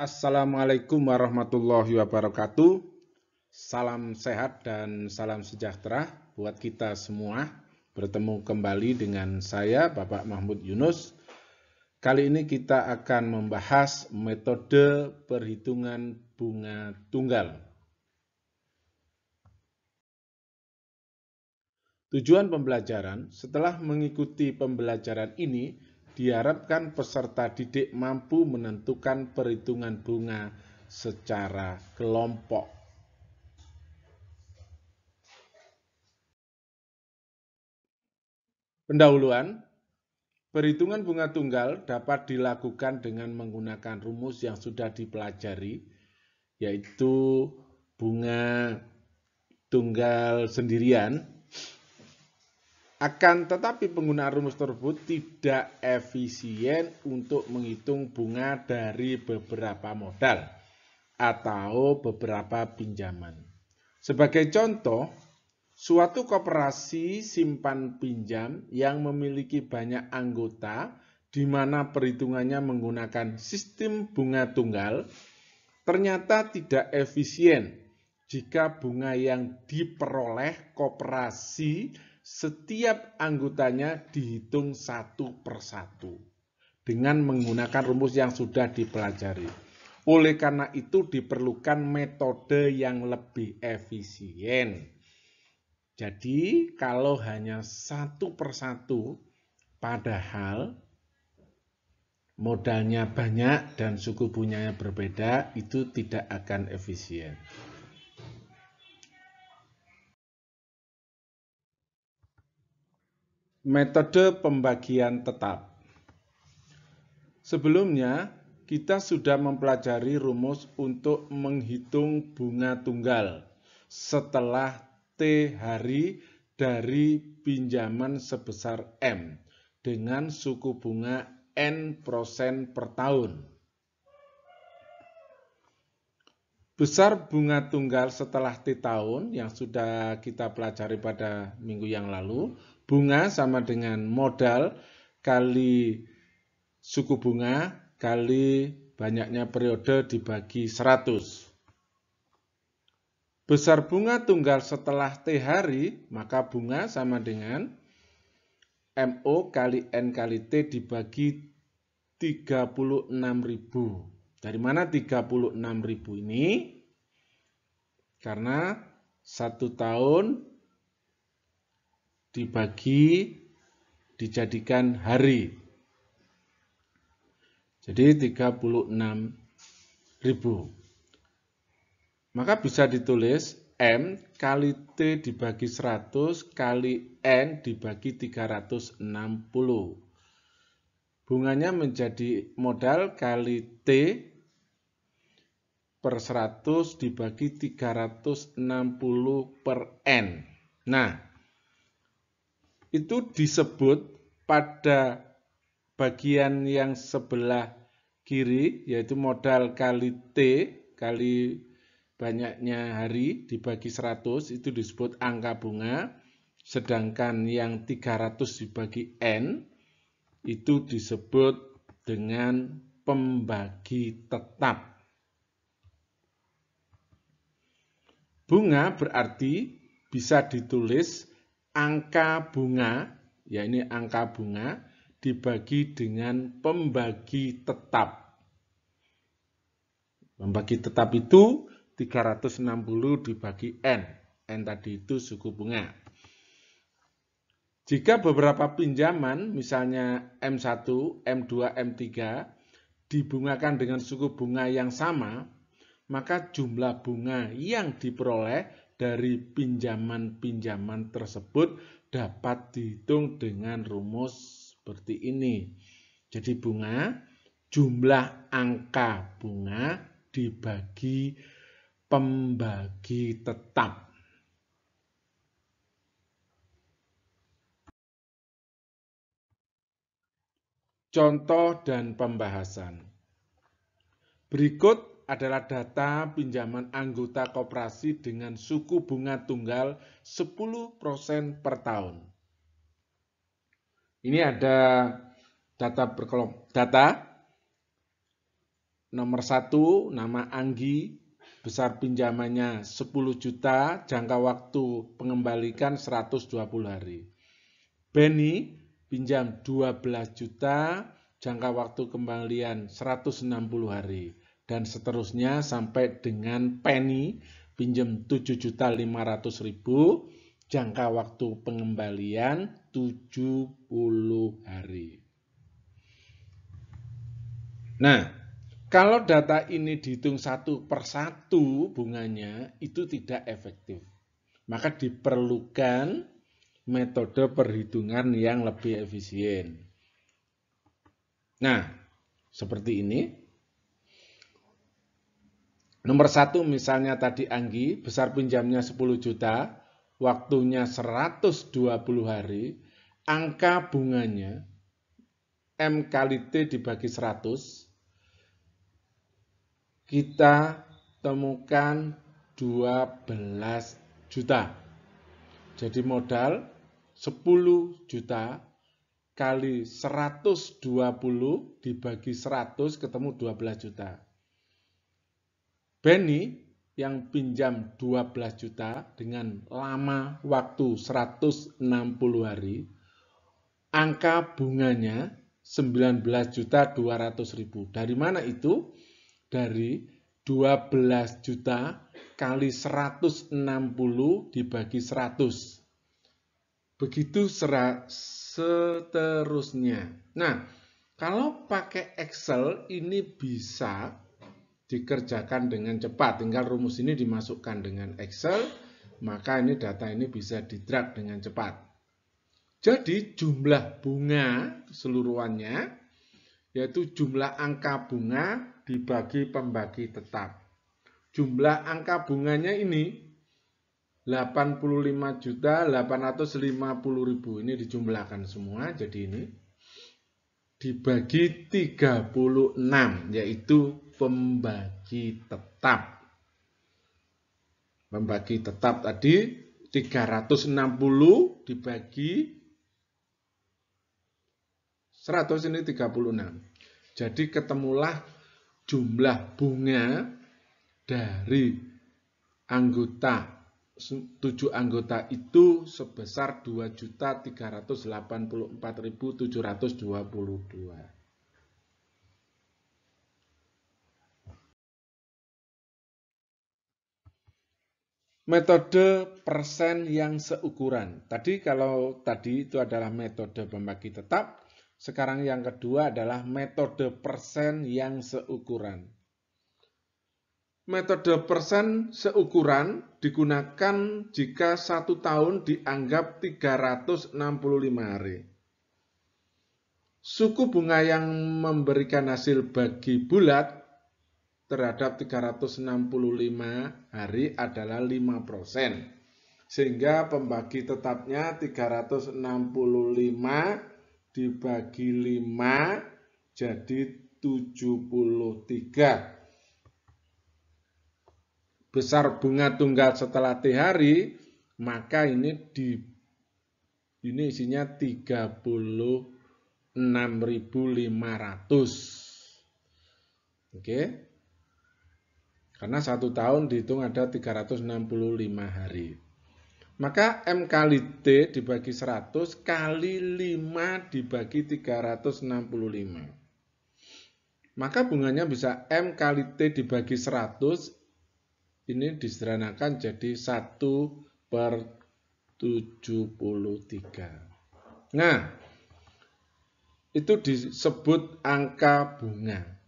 Assalamualaikum warahmatullahi wabarakatuh. Salam sehat dan salam sejahtera buat kita semua. Bertemu kembali dengan saya, Bapak Mahmud Yunus. Kali ini kita akan membahas metode perhitungan bunga tunggal. Tujuan pembelajaran, setelah mengikuti pembelajaran ini, diharapkan peserta didik mampu menentukan perhitungan bunga secara kelompok. Pendahuluan, perhitungan bunga tunggal dapat dilakukan dengan menggunakan rumus yang sudah dipelajari, yaitu bunga tunggal sendirian. Akan tetapi penggunaan rumus tersebut tidak efisien untuk menghitung bunga dari beberapa modal atau beberapa pinjaman. Sebagai contoh, suatu koperasi simpan pinjam yang memiliki banyak anggota di mana perhitungannya menggunakan sistem bunga tunggal ternyata tidak efisien jika bunga yang diperoleh koperasi setiap anggotanya dihitung satu persatu dengan menggunakan rumus yang sudah dipelajari. Oleh karena itu diperlukan metode yang lebih efisien. Jadi kalau hanya satu persatu padahal modalnya banyak dan suku bunganya berbeda, itu tidak akan efisien. Metode pembagian tetap. Sebelumnya, kita sudah mempelajari rumus untuk menghitung bunga tunggal setelah T hari dari pinjaman sebesar M dengan suku bunga N% per tahun. Besar bunga tunggal setelah T tahun yang sudah kita pelajari pada minggu yang lalu, bunga sama dengan modal kali suku bunga kali banyaknya periode dibagi 100. Besar bunga tunggal setelah T hari, maka bunga sama dengan MO kali N kali T dibagi 36.000. Dari mana 36.000 ini? Karena 1 tahun dijadikan hari. Jadi 36.000. Maka bisa ditulis M kali T dibagi 100 kali N dibagi 360. Bunganya menjadi modal kali T per 100 dibagi 360 per N. Nah, itu disebut pada bagian yang sebelah kiri, yaitu modal kali T kali banyaknya hari dibagi 100, itu disebut angka bunga. Sedangkan yang 300 dibagi N, itu disebut dengan pembagi tetap. Bunga berarti bisa ditulis angka bunga, ya ini angka bunga, dibagi dengan pembagi tetap. Pembagi tetap itu 360 dibagi N. N tadi itu suku bunga. Jika beberapa pinjaman, misalnya M1, M2, M3, dibungakan dengan suku bunga yang sama, maka jumlah bunga yang diperoleh dari pinjaman-pinjaman tersebut dapat dihitung dengan rumus seperti ini. Jadi bunga, jumlah angka bunga dibagi pembagi tetap. Contoh dan pembahasan. Berikut adalah data pinjaman anggota koperasi dengan suku bunga tunggal 10% per tahun. Ini ada data Nomor 1, nama Anggi, besar pinjamannya 10 juta, jangka waktu pengembalian 120 hari. Benny, pinjam 12 juta, jangka waktu kembalian 160 hari. Dan seterusnya sampai dengan Penny, pinjam 7.500.000, jangka waktu pengembalian 70 hari. Nah, kalau data ini dihitung satu per satu bunganya, itu tidak efektif. Maka diperlukan metode perhitungan yang lebih efisien. Nah, seperti ini. Nomor 1 misalnya tadi Anggi, besar pinjamnya 10 juta, waktunya 120 hari, angka bunganya M kali T dibagi 100, kita temukan 12 juta. Jadi modal 10 juta kali 120 dibagi 100 ketemu 12 juta. Benny yang pinjam 12 juta dengan lama waktu 160 hari, angka bunganya 19.200.000. Dari mana itu? Dari 12 juta kali 160 dibagi 100. Begitu seterusnya. Nah, kalau pakai Excel ini bisa dikerjakan dengan cepat. Tinggal rumus ini dimasukkan dengan Excel, maka ini data ini bisa di-drag dengan cepat. Jadi jumlah bunga keseluruhannya yaitu jumlah angka bunga dibagi pembagi tetap. Jumlah angka bunganya ini 85.850.000. Ini dijumlahkan semua, jadi ini dibagi 36, yaitu pembagi tetap. Pembagi tetap tadi 360 dibagi 100, ini 36. Jadi ketemulah jumlah bunga dari anggota 7 anggota itu sebesar 2.384.722. Metode persen yang seukuran. Kalau tadi itu adalah metode pembagi tetap, sekarang yang kedua adalah metode persen yang seukuran. Metode persen seukuran digunakan jika 1 tahun dianggap 365 hari. Suku bunga yang memberikan hasil bagi bulat terhadap 365 hari adalah 5%. Sehingga pembagi tetapnya 365 dibagi 5 jadi 73. Besar bunga tunggal setelah T hari, maka ini isinya 36.500. Oke. Karena 1 tahun dihitung ada 365 hari. Maka M kali T dibagi 100 kali 5 dibagi 365. Maka bunganya bisa M kali T dibagi 100, ini disederhanakan jadi 1/73. Nah, itu disebut angka bunga.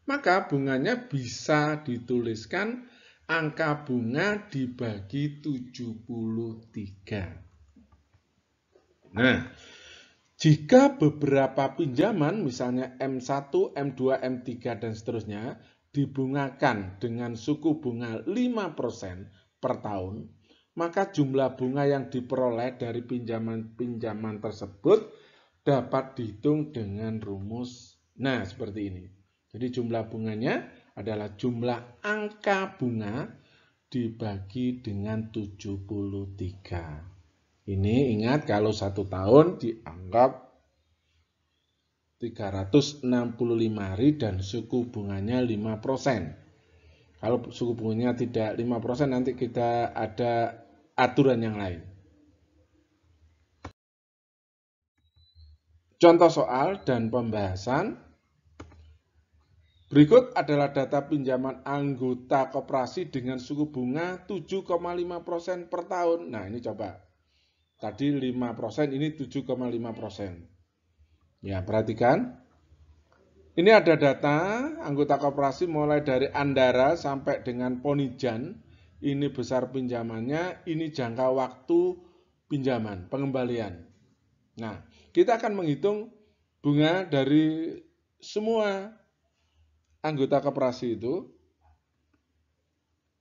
Maka bunganya bisa dituliskan angka bunga dibagi 73. Nah, jika beberapa pinjaman misalnya M1, M2, M3 dan seterusnya dibungakan dengan suku bunga 5% per tahun, maka jumlah bunga yang diperoleh dari pinjaman-pinjaman tersebut dapat dihitung dengan rumus. Nah, seperti ini. Jadi jumlah bunganya adalah jumlah angka bunga dibagi dengan 73. Ini ingat kalau 1 tahun dianggap 365 hari dan suku bunganya 5%. Kalau suku bunganya tidak 5%, nanti kita ada aturan yang lain. Contoh soal dan pembahasan. Berikut adalah data pinjaman anggota koperasi dengan suku bunga 7,5% per tahun. Nah, ini coba. Tadi 5%, ini 7,5%. Ya, perhatikan. Ini ada data anggota koperasi mulai dari Andara sampai dengan Ponijan. Ini besar pinjamannya, ini jangka waktu pinjaman, pengembalian. Nah, kita akan menghitung bunga dari semua anggota koperasi itu.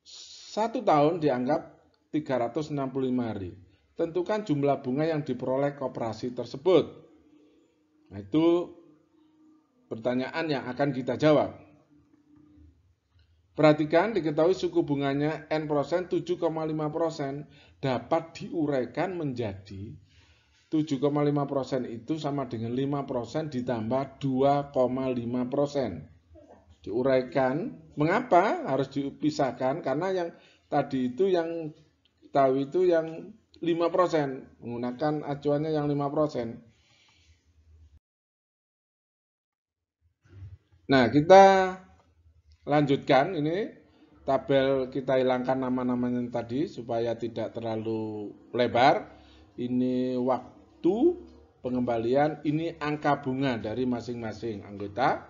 1 tahun dianggap 365 hari. Tentukan jumlah bunga yang diperoleh koperasi tersebut. Nah, itu pertanyaan yang akan kita jawab. Perhatikan, diketahui suku bunganya N%, 7,5% dapat diuraikan menjadi 7,5% itu sama dengan 5% ditambah 2,5%. Diuraikan, mengapa harus dipisahkan? Karena yang tadi itu yang tahu itu yang 5%, menggunakan acuannya yang 5%. Nah, kita lanjutkan ini tabel, kita hilangkan nama-namanya tadi supaya tidak terlalu lebar. Ini waktu pengembalian, ini angka bunga dari masing-masing anggota.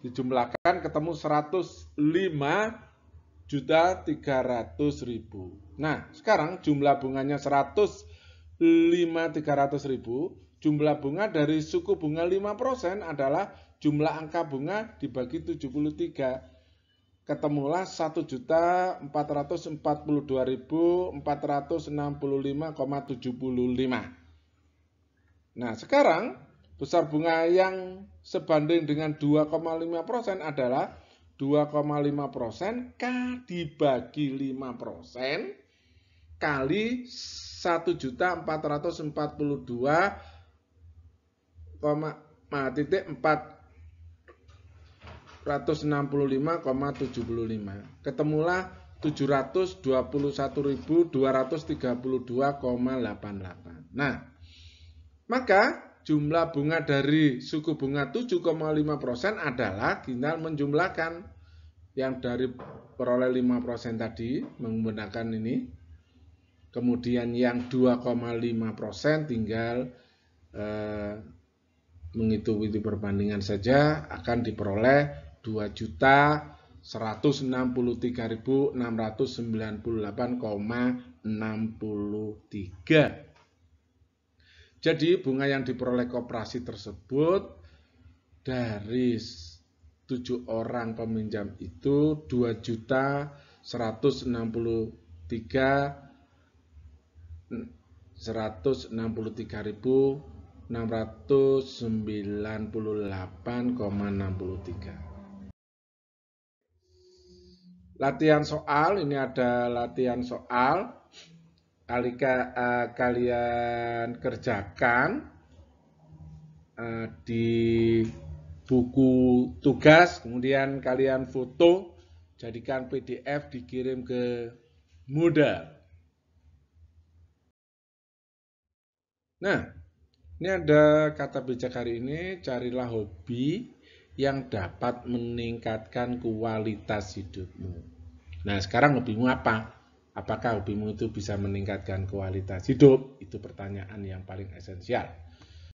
Dijumlahkan ketemu 105.300.000. Nah, sekarang jumlah bunganya 105.300.000. Jumlah bunga dari suku bunga 5% adalah jumlah angka bunga dibagi 73. Ketemulah 1.442.465,75. Nah, sekarang besar bunga yang sebanding dengan 2,5% adalah 2,5% dibagi 5% kali 1.465,75. Ketemulah 721.232,88. Nah, maka jumlah bunga dari suku bunga 7,5% adalah tinggal menjumlahkan yang dari peroleh 5% tadi menggunakan ini. Kemudian yang 2,5% tinggal menghitung itu perbandingan saja, akan diperoleh 2.663.698,63. Jadi bunga yang diperoleh koperasi tersebut dari 7 orang peminjam itu 2.163.698,63. Latihan soal, ini ada latihan soal. Kalian kerjakan di buku tugas, kemudian kalian foto, jadikan PDF, dikirim ke Moodle. Nah, ini ada kata bijak hari ini, carilah hobi yang dapat meningkatkan kualitas hidupmu. Nah, sekarang hobimu apa? Apakah hobimu itu bisa meningkatkan kualitas hidup? Itu pertanyaan yang paling esensial.